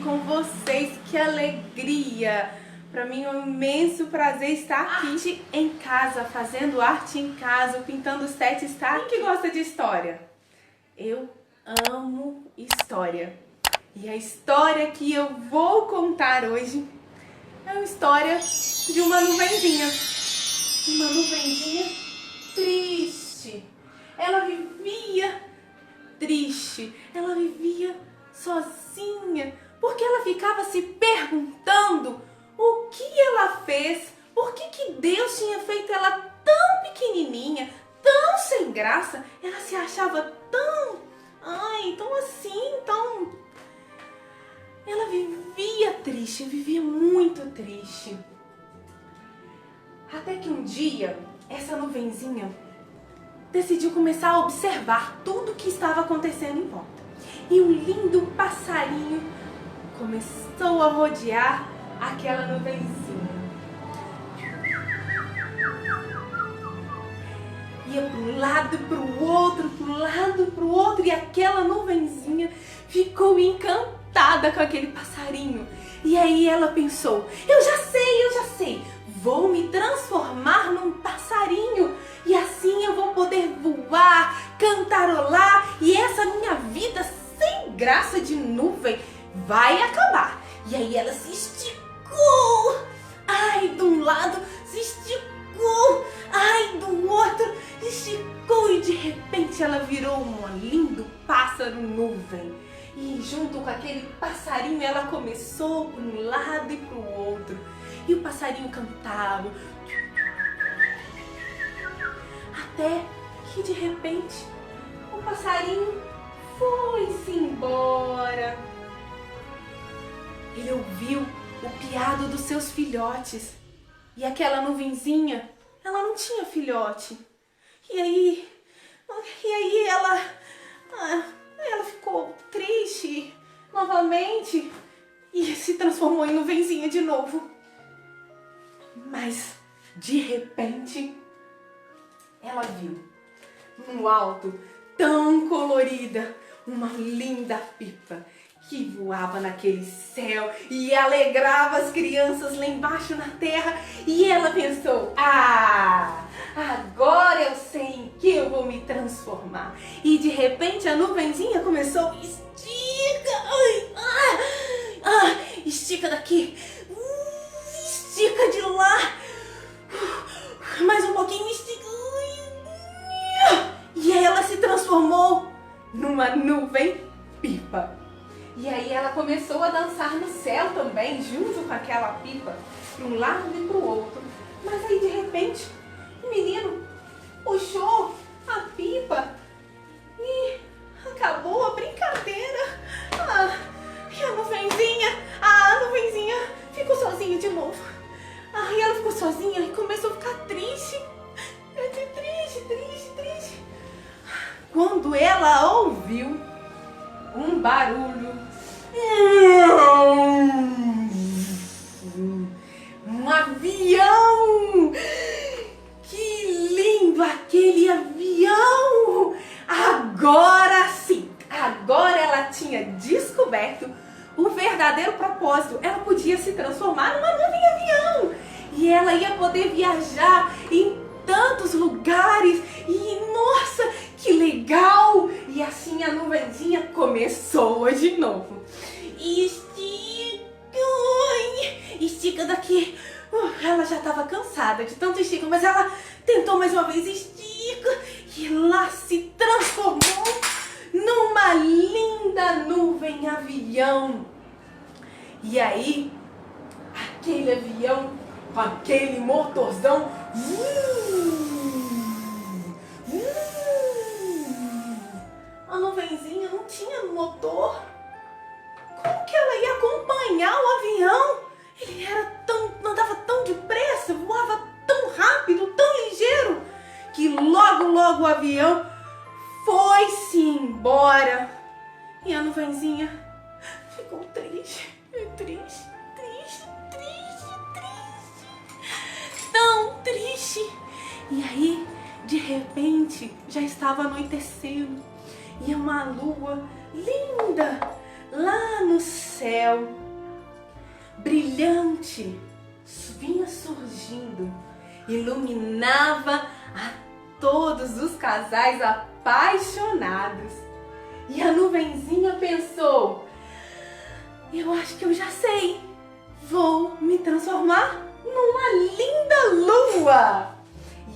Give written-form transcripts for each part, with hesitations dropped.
com vocês, que alegria! Para mim é um imenso prazer estar aqui em casa, fazendo arte em casa, pintando sete, está aqui. Quem que gosta de história? Eu amo história. E a história que eu vou contar hoje é uma história de uma nuvenzinha. Uma nuvenzinha triste. Ela vivia triste, ela vivia sozinha, porque ela ficava se perguntando o que ela fez, por que Deus tinha feito ela tão pequenininha, tão sem graça, ela se achava tão assim, tão... Ela vivia triste, vivia muito triste. Até que um dia, essa nuvenzinha decidiu começar a observar tudo o que estava acontecendo em volta. E um lindo passarinho começou a rodear aquela nuvenzinha. Ia para um lado, para o outro, para um lado, para o outro, e aquela nuvenzinha ficou encantada com aquele passarinho. E aí ela pensou, eu já sei, vou me transformar num passarinho. E assim eu vou poder voar, cantarolar, e essa minha vida sem graça de nuvem vai acabar. E aí ela se esticou, ai, de um lado, se esticou, ai, do outro, esticou, e de repente ela virou um lindo pássaro nuvem. E junto com aquele passarinho ela começou para um lado e para o outro. E o passarinho cantava, até que de repente o passarinho foi-se embora. Ele ouviu o piado dos seus filhotes. E aquela nuvenzinha, ela não tinha filhote. E aí ela ficou triste novamente e se transformou em nuvenzinha de novo. Mas de repente ela viu no alto, tão colorida, uma linda pipa que voava naquele céu e alegrava as crianças lá embaixo na terra. E ela pensou, agora eu sei em que eu vou me transformar. E de repente a nuvenzinha começou, estica daqui, estica de lá, mais um pouquinho, estica. E aí ela se transformou numa nuvem pipa. E aí ela começou a dançar no céu também, junto com aquela pipa, para um lado e para o outro. Mas aí de repente o menino puxou a pipa e acabou a brincadeira. E a nuvenzinha ficou sozinha de novo. E ela ficou sozinha e começou a ficar triste. Triste. Quando ela ouviu um barulho, um avião! Que lindo aquele avião! Agora sim, agora ela tinha descoberto o verdadeiro propósito. Ela podia se transformar numa nuvem avião e ela ia poder viajar em tantos lugares. E nossa, que legal! E assim a nuvenzinha começou de novo. Estica daqui. Ela já estava cansada de tanto estica, mas ela tentou mais uma vez, estica, e lá se transformou numa linda nuvem avião. E aí, aquele avião com aquele motorzão, a nuvenzinha não tinha motor. Como que ela ia acompanhar o avião? Ele andava tão depressa, voava tão rápido, tão ligeiro, que logo o avião foi-se embora. E a nuvenzinha ficou triste, tão triste. E aí, de repente, já estava anoitecendo e uma lua linda lá no céu. céu brilhante vinha surgindo, iluminava a todos os casais apaixonados. E a nuvenzinha pensou: eu acho que eu já sei, vou me transformar numa linda lua.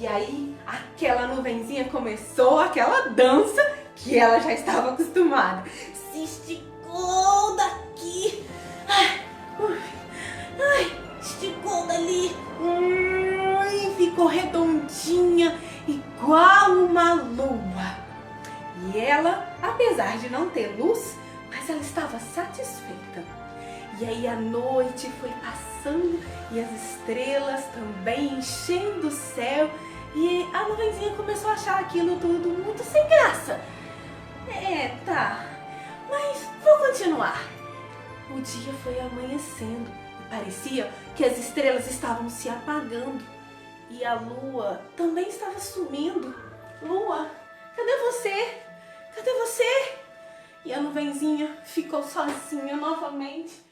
E aí aquela nuvenzinha começou aquela dança que ela já estava acostumada. Se esticou daqui, esticou dali, ficou redondinha, igual uma lua. E ela, apesar de não ter luz, mas ela estava satisfeita. E aí a noite foi passando e as estrelas também enchendo o céu. E a nuvenzinha começou a achar aquilo tudo muito sem graça. Tá, mas vou continuar. O dia foi amanhecendo e parecia que as estrelas estavam se apagando. E a lua também estava sumindo. Lua, cadê você? Cadê você? E a nuvenzinha ficou sozinha novamente.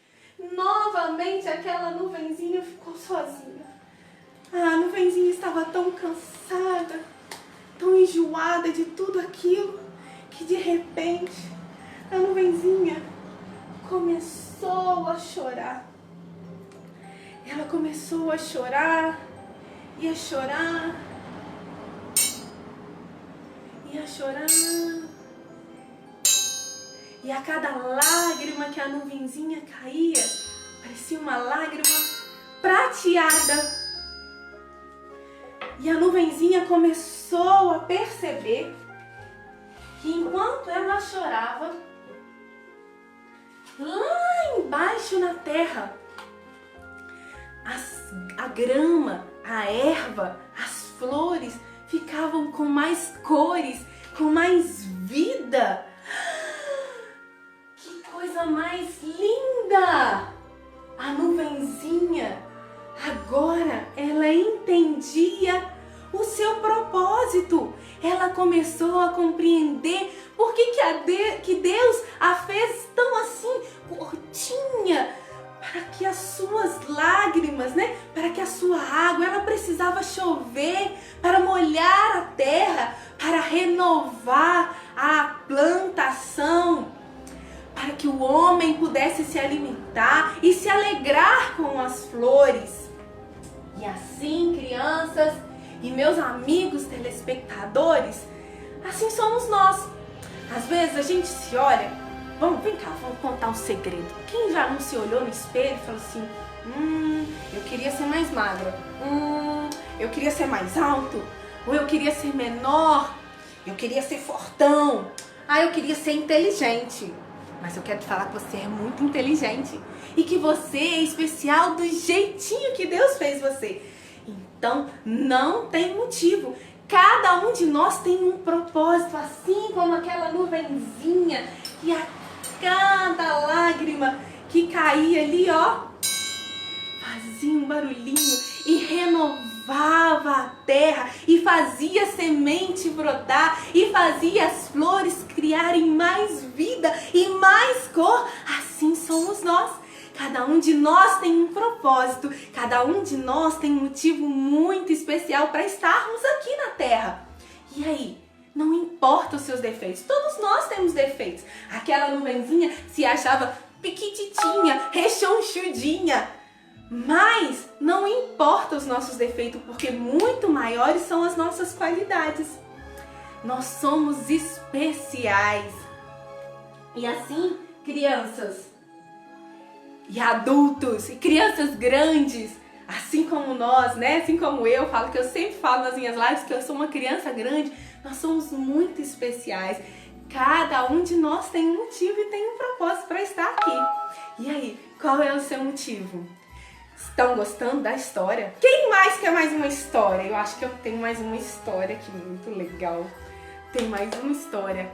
Novamente aquela nuvenzinha ficou sozinha. A nuvenzinha estava tão cansada, tão enjoada de tudo aquilo, que de repente a nuvenzinha começou a chorar. Ela começou a chorar, e a chorar, e a chorar. E a cada lágrima que a nuvenzinha caía, parecia uma lágrima prateada. E a nuvenzinha começou a perceber que enquanto ela chorava, lá embaixo na terra, a grama, a erva, as flores ficavam com mais cores, com mais vida. Que coisa mais linda! A nuvenzinha, agora ela entendia o seu propósito. Ela começou a compreender por que Deus a fez tão assim, curtinha, para que as suas lágrimas, para que a sua água, ela precisava chover para molhar a terra, para renovar a plantação, para que o homem pudesse se alimentar e se alegrar com as flores. E assim, crianças e meus amigos telespectadores, assim somos nós. Às vezes a gente se olha, vem cá, vamos contar um segredo. Quem já não se olhou no espelho e falou assim: eu queria ser mais magra, eu queria ser mais alto, ou eu queria ser menor, eu queria ser fortão, eu queria ser inteligente. Mas eu quero te falar que você é muito inteligente e que você é especial do jeitinho que Deus fez você. Então não tem motivo. Cada um de nós tem um propósito, assim como aquela nuvenzinha, e a cada lágrima que caía ali, fazia um barulhinho e renovava a terra e fazia a semente brotar e fazia as flores criarem mais vida e mais cor. Assim somos nós. Cada um de nós tem um propósito, cada um de nós tem um motivo muito especial para estarmos aqui na terra. E aí, não importa os seus defeitos, todos nós temos defeitos. Aquela nuvenzinha se achava piquititinha, rechonchudinha. Mas não importa os nossos defeitos, porque muito maiores são as nossas qualidades. Nós somos especiais. E assim, crianças e adultos, e crianças grandes, assim como nós, assim como eu falo, que eu sempre falo nas minhas lives que eu sou uma criança grande, nós somos muito especiais. Cada um de nós tem um motivo e tem um propósito para estar aqui. E aí, qual é o seu motivo? Estão gostando da história? Quem mais quer mais uma história? Eu acho que eu tenho mais uma história aqui, muito legal. Tem mais uma história.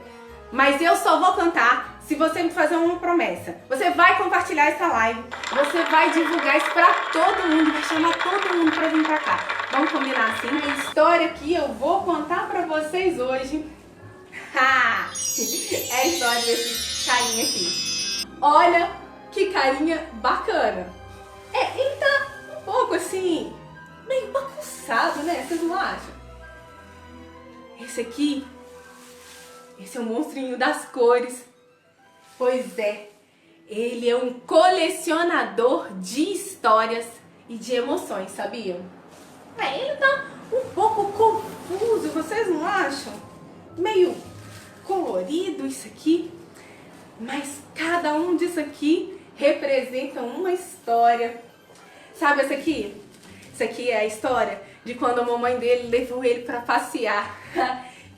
Mas eu só vou contar se você me fazer uma promessa. Você vai compartilhar essa live, você vai divulgar isso pra todo mundo, vai chamar todo mundo pra vir pra cá. Vamos combinar assim? A história que eu vou contar pra vocês hoje é a história desse carinha aqui. Olha Que carinha bacana. Ele tá um pouco assim, meio bagunçado, né? Vocês não acham? Esse é o monstrinho das cores. Pois é, ele é um colecionador de histórias e de emoções, sabiam? Ele tá um pouco confuso, vocês não acham? Meio colorido isso aqui, mas cada um disso aqui representa uma história. Sabe essa aqui? Isso aqui é a história de quando a mamãe dele levou ele para passear.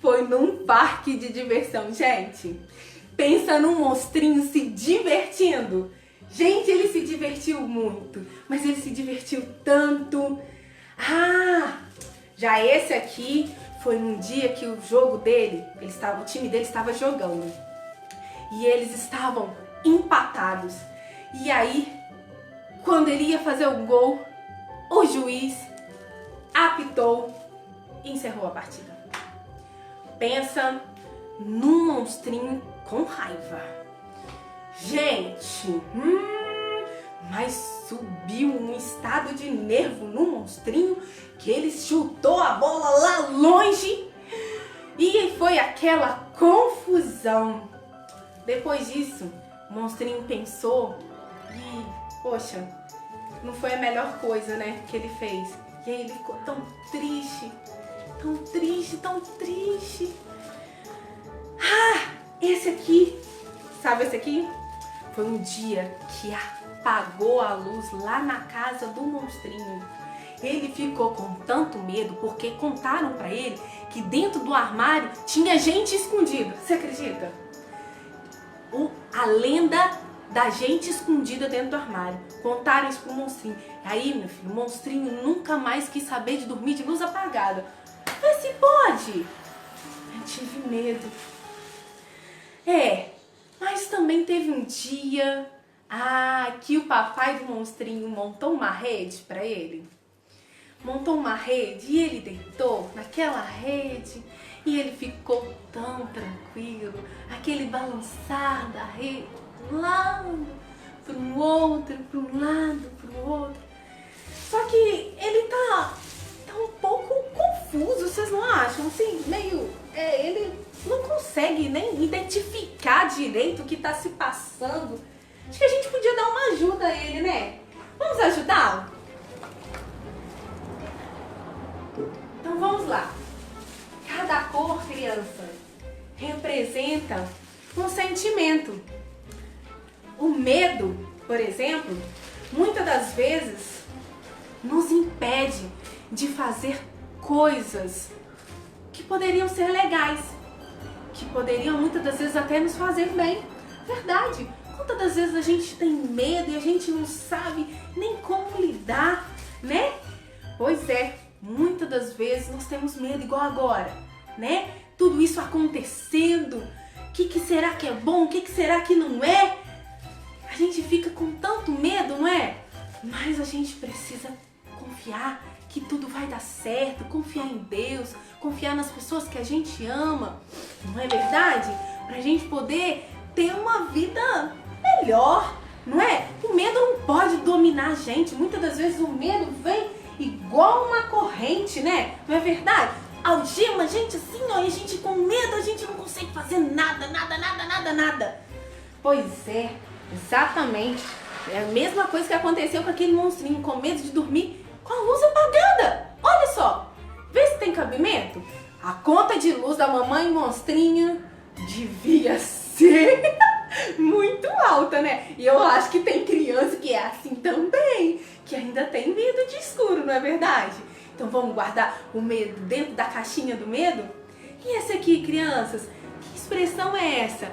Foi num parque de diversão, gente. Pensa num monstrinho se divertindo. Gente, ele se divertiu muito, mas ele se divertiu tanto. Já esse aqui foi num dia que o jogo dele, o time dele estava jogando. E eles estavam empatados. E aí, quando ele ia fazer o gol, o juiz apitou e encerrou a partida. Pensa num monstrinho com raiva. Gente, mas subiu um estado de nervo no monstrinho que ele chutou a bola lá longe e foi aquela confusão. Depois disso, o monstrinho pensou e, poxa, não foi a melhor coisa, né, que ele fez. E aí ele ficou tão triste, tão triste, tão triste. Esse aqui, sabe esse aqui? Foi um dia que apagou a luz lá na casa do monstrinho. Ele ficou com tanto medo porque contaram pra ele que dentro do armário tinha gente escondida. Você acredita? A lenda da gente escondida dentro do armário. Contaram isso pro monstrinho. Aí, meu filho, o monstrinho nunca mais quis saber de dormir de luz apagada. Mas se pode? Eu tive medo. Mas também teve um dia que o papai do monstrinho montou uma rede pra ele. Montou uma rede e ele deitou naquela rede e ele ficou tão tranquilo, aquele balançar da rede, de um lado para um outro, para um lado, para o outro. Só que ele tá um pouco confuso, vocês não acham? Assim, meio, ele não consegue nem identificar direito o que tá se passando. Acho que a gente podia dar uma ajuda a ele, né? Vamos ajudá-lo? Então vamos lá. Cada cor, criança, representa um sentimento. O medo, por exemplo, muitas das vezes nos impede de fazer coisas que poderiam ser legais, que poderiam muitas das vezes até nos fazer bem. Verdade. Quantas das vezes a gente tem medo e a gente não sabe nem como lidar, né? Pois é, muitas das vezes nós temos medo igual agora, né? Tudo isso acontecendo, o que será que é bom, o que será que não é? A gente fica com tanto medo, não é? Mas a gente precisa confiar que tudo vai dar certo, confiar em Deus, confiar nas pessoas que a gente ama, não é verdade? Pra gente poder ter uma vida melhor, não é? O medo não pode dominar a gente. Muitas das vezes o medo vem igual uma corrente, né? Não é verdade? Algema a gente assim, ó, e a gente com medo, a gente não consegue fazer nada. Pois é, exatamente. É a mesma coisa que aconteceu com aquele monstrinho com medo de dormir com a luz apagada. Olha só, vê se tem cabimento. A conta de luz da mamãe monstrinho devia ser muito alta, né? E eu acho que tem criança que é assim também, que ainda tem medo de escuro, não é verdade? Então vamos guardar o medo dentro da caixinha do medo? E essa aqui, crianças, que expressão é essa?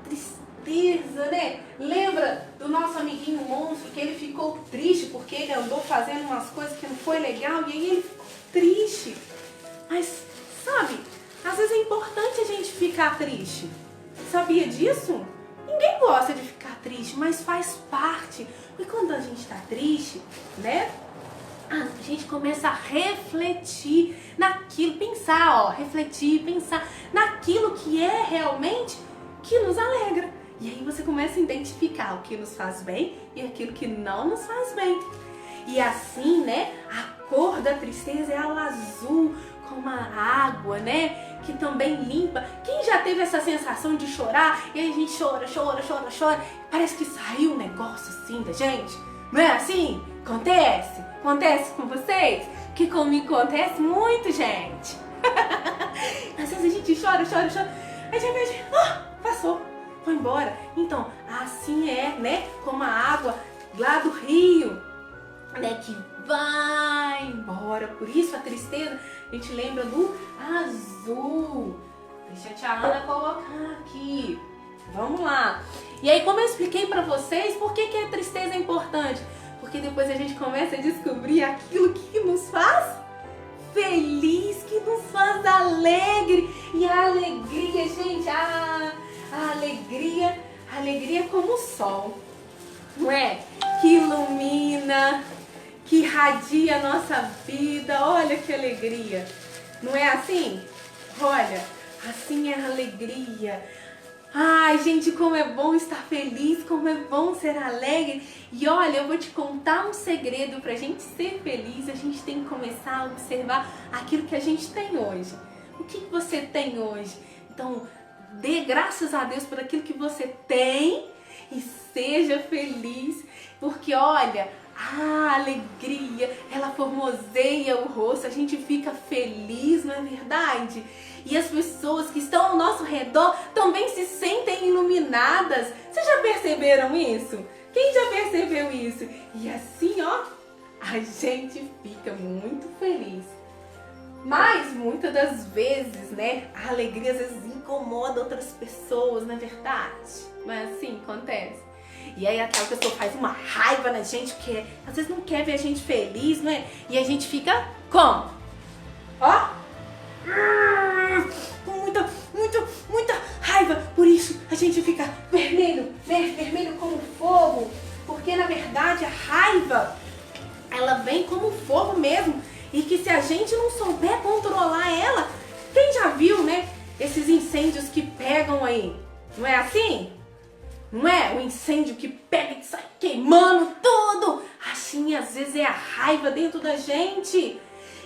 Tristeza, né? Lembra do nosso amiguinho monstro que ele ficou triste porque ele andou fazendo umas coisas que não foi legal e aí ele ficou triste. Mas, sabe, às vezes é importante a gente ficar triste. Sabia disso? Ninguém gosta de ficar triste, mas faz parte. E quando a gente tá triste, né? A gente começa a refletir naquilo, pensar naquilo que é realmente que nos alegra. E aí você começa a identificar o que nos faz bem e aquilo que não nos faz bem. E assim, né, a cor da tristeza é o azul, como a água, né, que também limpa. Quem já teve essa sensação de chorar e aí a gente chora, parece que saiu um negócio assim da gente? Não é assim? Acontece? Acontece com vocês? Que comigo acontece muito, gente. Às vezes a gente chora, aí de repente, passou, foi embora. Então, assim é, né, como a água lá do rio, né, que vai embora. Por isso a tristeza, a gente lembra do azul. Deixa a tia Ana colocar aqui. Vamos lá. E aí, como eu expliquei pra vocês, por que a tristeza é importante? Porque depois a gente começa a descobrir aquilo que nos faz feliz, que nos faz alegre. E a alegria, gente, a alegria é como o sol, não é? Que ilumina, que irradia a nossa vida. Olha que alegria, não é assim? Olha, assim é a alegria. Ai, gente, como é bom estar feliz, como é bom ser alegre. E olha, eu vou te contar um segredo. Pra gente ser feliz, a gente tem que começar a observar aquilo que a gente tem hoje. O que você tem hoje? Então, dê graças a Deus por aquilo que você tem e seja feliz. Porque olha, a alegria, ela formoseia o rosto, a gente fica feliz, não é verdade? E as pessoas que estão ao nosso redor também se sentem iluminadas. Vocês já perceberam isso? Quem já percebeu isso? E assim, ó, a gente fica muito feliz. Mas muitas das vezes, né, a alegria às vezes incomoda outras pessoas, não é verdade? Mas assim, acontece. E aí aquela pessoa faz uma raiva na gente, porque às vezes não quer ver a gente feliz, né? E a gente fica como? Ó! Com muita raiva. Por isso a gente fica vermelho, né? Vermelho como fogo. Porque na verdade a raiva, ela vem como fogo mesmo. E que se a gente não souber controlar ela, quem já viu, né? Esses incêndios que pegam aí, não é assim? Não é? O incêndio que pega e sai queimando tudo. Assim, às vezes é a raiva dentro da gente.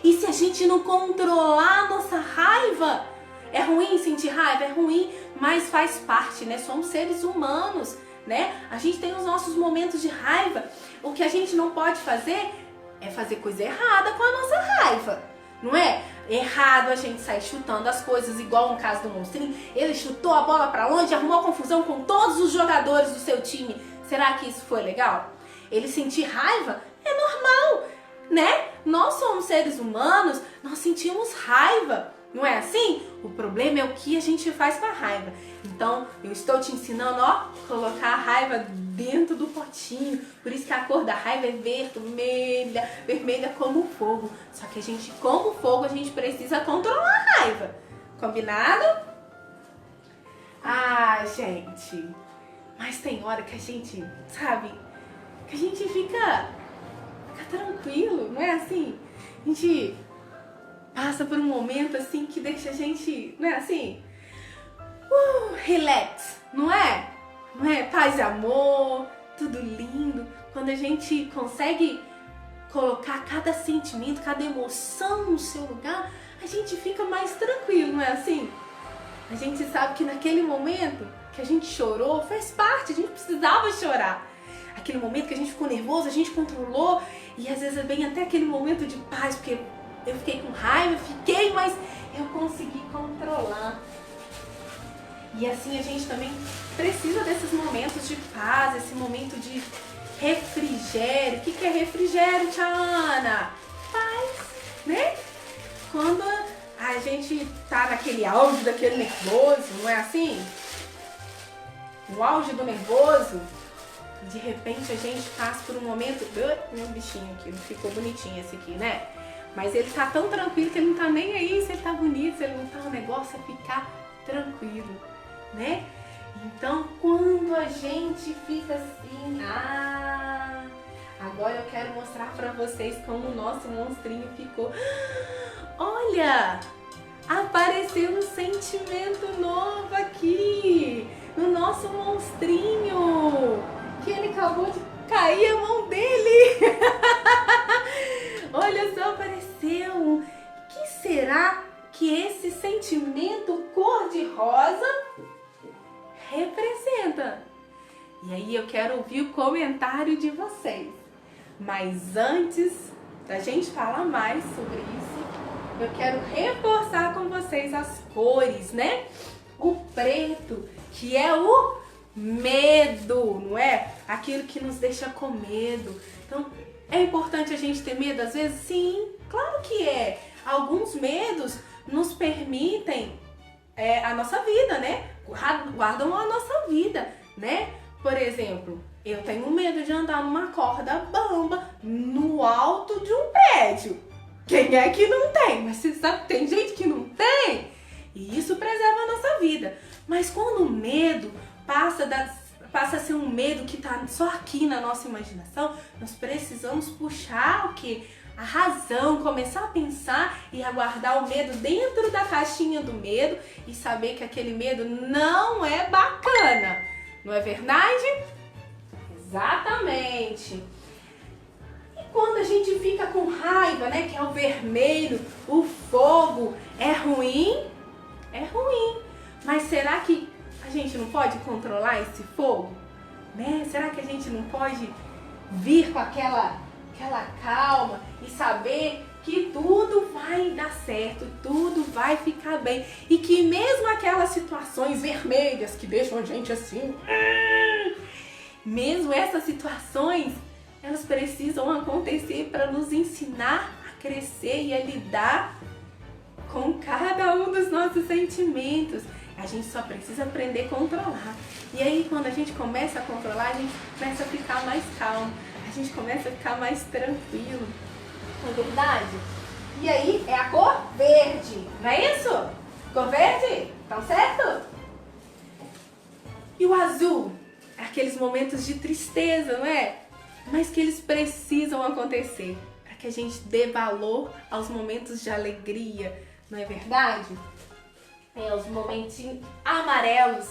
E se a gente não controlar a nossa raiva, é ruim sentir raiva? É ruim, mas faz parte, né? Somos seres humanos, né? A gente tem os nossos momentos de raiva. O que a gente não pode fazer é fazer coisa errada com a nossa raiva, não é? Errado a gente sair chutando as coisas, igual no caso do Monstrinho. Ele chutou a bola pra longe, arrumou confusão com todos os jogadores do seu time. Será que isso foi legal? Ele sentir raiva é normal, né? Nós somos seres humanos, nós sentimos raiva, não é assim? O problema é o que a gente faz com a raiva. Então, eu estou te ensinando, ó, colocar a raiva dentro do potinho. Por isso que a cor da raiva é vermelha, vermelha como fogo. Só que a gente, como fogo, a gente precisa controlar a raiva. Combinado? Ah, gente, mas tem hora que a gente, sabe, que a gente fica tranquilo, não é assim? A gente passa por um momento assim que deixa a gente, não é assim? Relax, não é? Não é? Paz e amor, tudo lindo. Quando a gente consegue colocar cada sentimento, cada emoção no seu lugar, a gente fica mais tranquilo, não é assim? A gente sabe que naquele momento que a gente chorou, faz parte, a gente precisava chorar. Aquele momento que a gente ficou nervoso, a gente controlou, e às vezes vem até aquele momento de paz, porque eu fiquei com raiva, mas eu consegui controlar. E assim a gente também precisa desses momentos de paz, esse momento de refrigério. O que é refrigério, tia Ana? Paz, né? Quando a gente tá naquele auge daquele nervoso, não é assim? No auge do nervoso, de repente a gente passa por um momento... Meu bichinho aqui, não ficou bonitinho esse aqui, né? Mas ele tá tão tranquilo que ele não tá nem aí se ele tá bonito, se ele não tá, o negócio é ficar tranquilo, né? Então, quando a gente fica assim, agora eu quero mostrar pra vocês como o nosso monstrinho ficou. Olha, apareceu um sentimento novo aqui. no nosso monstrinho, que ele acabou de cair a mão dele. Olha só, apareceu. O que será que esse sentimento cor-de-rosa representa? E aí eu quero ouvir o comentário de vocês. Mas antes da gente falar mais sobre isso, eu quero reforçar com vocês as cores, né? O preto, que é o medo, não é? Aquilo que nos deixa com medo. Então, é importante a gente ter medo às vezes? Sim, claro que é. Alguns medos nos permitem a nossa vida, né? Guardam a nossa vida, né? Por exemplo, eu tenho medo de andar numa corda bamba no alto de um prédio. Quem é que não tem? Mas você sabe que tem gente que não tem. E isso preserva a nossa vida. Mas quando o medo passa a ser um medo que está só aqui na nossa imaginação, nós precisamos puxar o quê? A razão, começar a pensar e a guardar o medo dentro da caixinha do medo e saber que aquele medo não é bacana. Não é verdade? Exatamente. E quando a gente fica com raiva, né, que é o vermelho, o fogo, é ruim? É ruim. Mas será que a gente não pode controlar esse fogo? Né? Será que a gente não pode vir com aquela calma e saber que tudo vai dar certo, tudo vai ficar bem e que mesmo aquelas situações vermelhas que deixam a gente assim, mesmo essas situações, elas precisam acontecer para nos ensinar a crescer e a lidar com cada um dos nossos sentimentos. A gente só precisa aprender a controlar. E aí, quando a gente começa a controlar, a gente começa a ficar mais calmo. A gente começa a ficar mais tranquilo. Não é verdade? E aí, é a cor verde. Não é isso? Cor verde? Tá certo? E o azul? É aqueles momentos de tristeza, não é? Mas que eles precisam acontecer para que a gente dê valor aos momentos de alegria. Não é verdade? Os momentinhos amarelos,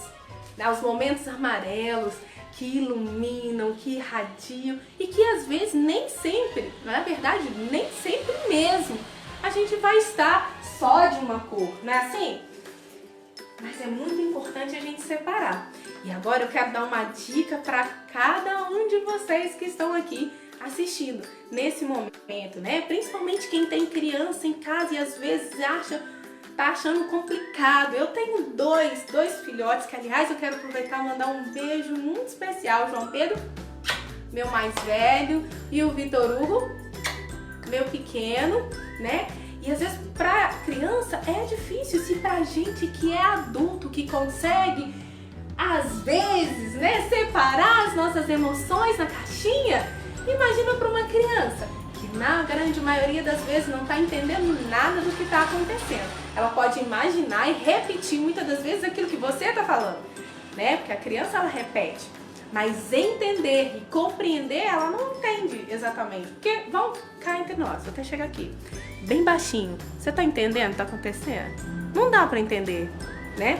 né? Os momentos amarelos que iluminam, que irradiam e que às vezes nem sempre, na verdade, nem sempre mesmo, a gente vai estar só de uma cor, não é assim? Mas é muito importante a gente separar. E agora eu quero dar uma dica para cada um de vocês que estão aqui assistindo nesse momento, né? Principalmente quem tem criança em casa e às vezes tá achando complicado. Eu tenho dois filhotes que, aliás, eu quero aproveitar e mandar um beijo muito especial. João Pedro, meu mais velho, e o Vitor Hugo, meu pequeno, né? E às vezes pra criança é difícil, se pra gente que é adulto, que consegue, às vezes, né, separar as nossas emoções na caixinha, imagina pra uma criança que na grande maioria das vezes não está entendendo nada do que está acontecendo. Ela pode imaginar e repetir muitas das vezes aquilo que você está falando, né? Porque a criança, ela repete. Mas entender e compreender, ela não entende exatamente. Porque, vamos cá entre nós, vou até chegar aqui, bem baixinho. Você está entendendo o que está acontecendo? Não dá para entender, né?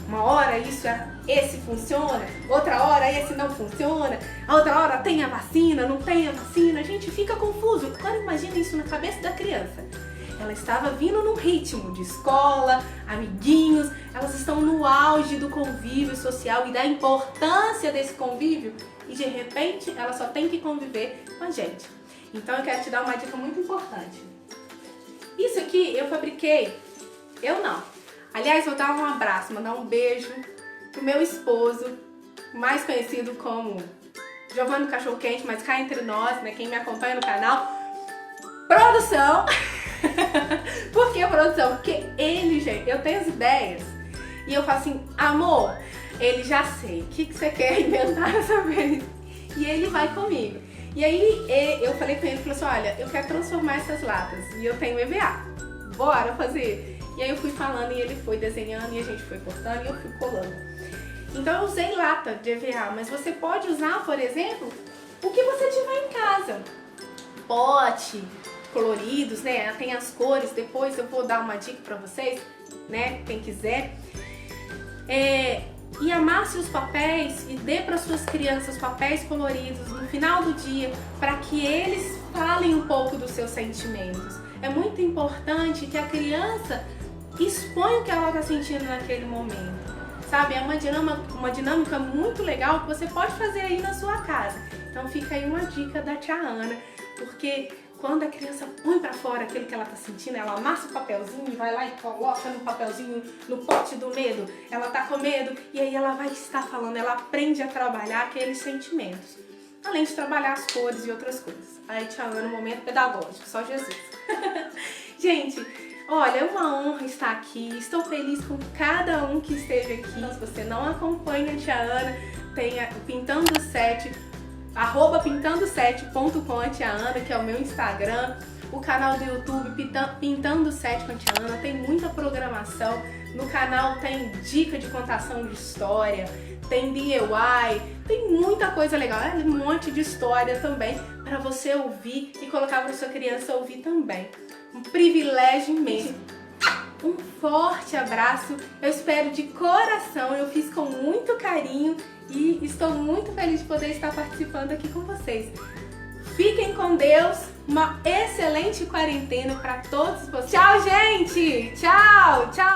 Uma hora esse funciona, outra hora esse não funciona, a outra hora tem a vacina, não tem a vacina, a gente fica confuso. Agora imagina isso na cabeça da criança. Ela estava vindo num ritmo de escola, amiguinhos, elas estão no auge do convívio social e da importância desse convívio e de repente ela só tem que conviver com a gente. Então eu quero te dar uma dica muito importante. Isso aqui eu fabriquei, eu não. Aliás, vou dar um abraço, mandar um beijo pro meu esposo, mais conhecido como Giovanni do Cachorro Quente, mas cá entre nós, né, quem me acompanha no canal, produção. Por que produção? Porque ele, gente, eu tenho as ideias e eu falo assim, amor, ele já sei, o que você quer inventar dessa vez? E ele vai comigo. E aí eu falei com ele, falou assim, olha, eu quero transformar essas latas e eu tenho EVA, bora fazer? E aí eu fui falando e ele foi desenhando e a gente foi cortando e eu fui colando. Então eu usei lata de EVA, mas você pode usar, por exemplo, o que você tiver em casa. Pote, coloridos, né? Tem as cores, depois eu vou dar uma dica pra vocês, né? Quem quiser. E amasse os papéis e dê para suas crianças papéis coloridos no final do dia para que eles falem um pouco dos seus sentimentos. É muito importante que a criança exponha o que ela está sentindo naquele momento. Sabe, é uma dinâmica muito legal que você pode fazer aí na sua casa. Então fica aí uma dica da tia Ana, porque quando a criança põe pra fora aquilo que ela tá sentindo, ela amassa o papelzinho e vai lá e coloca no papelzinho, no pote do medo. Ela tá com medo e aí ela vai estar falando, ela aprende a trabalhar aqueles sentimentos. Além de trabalhar as cores e outras coisas. Aí tia Ana, momento pedagógico, só Jesus. Gente, olha, é uma honra estar aqui, estou feliz com cada um que esteve aqui. Se você não acompanha a tia Ana, tem a Pintando7, @pintando7.com a tia Ana, que é o meu Instagram, o canal do YouTube Pintando7 com a tia Ana, tem muita programação. No canal tem dica de contação de história, tem DIY, tem muita coisa legal, um monte de história também para você ouvir e colocar para sua criança ouvir também. Um privilégio imenso. Um forte abraço, eu espero de coração, eu fiz com muito carinho e estou muito feliz de poder estar participando aqui com vocês. Fiquem com Deus, uma excelente quarentena para todos vocês. Tchau, gente! Tchau, tchau!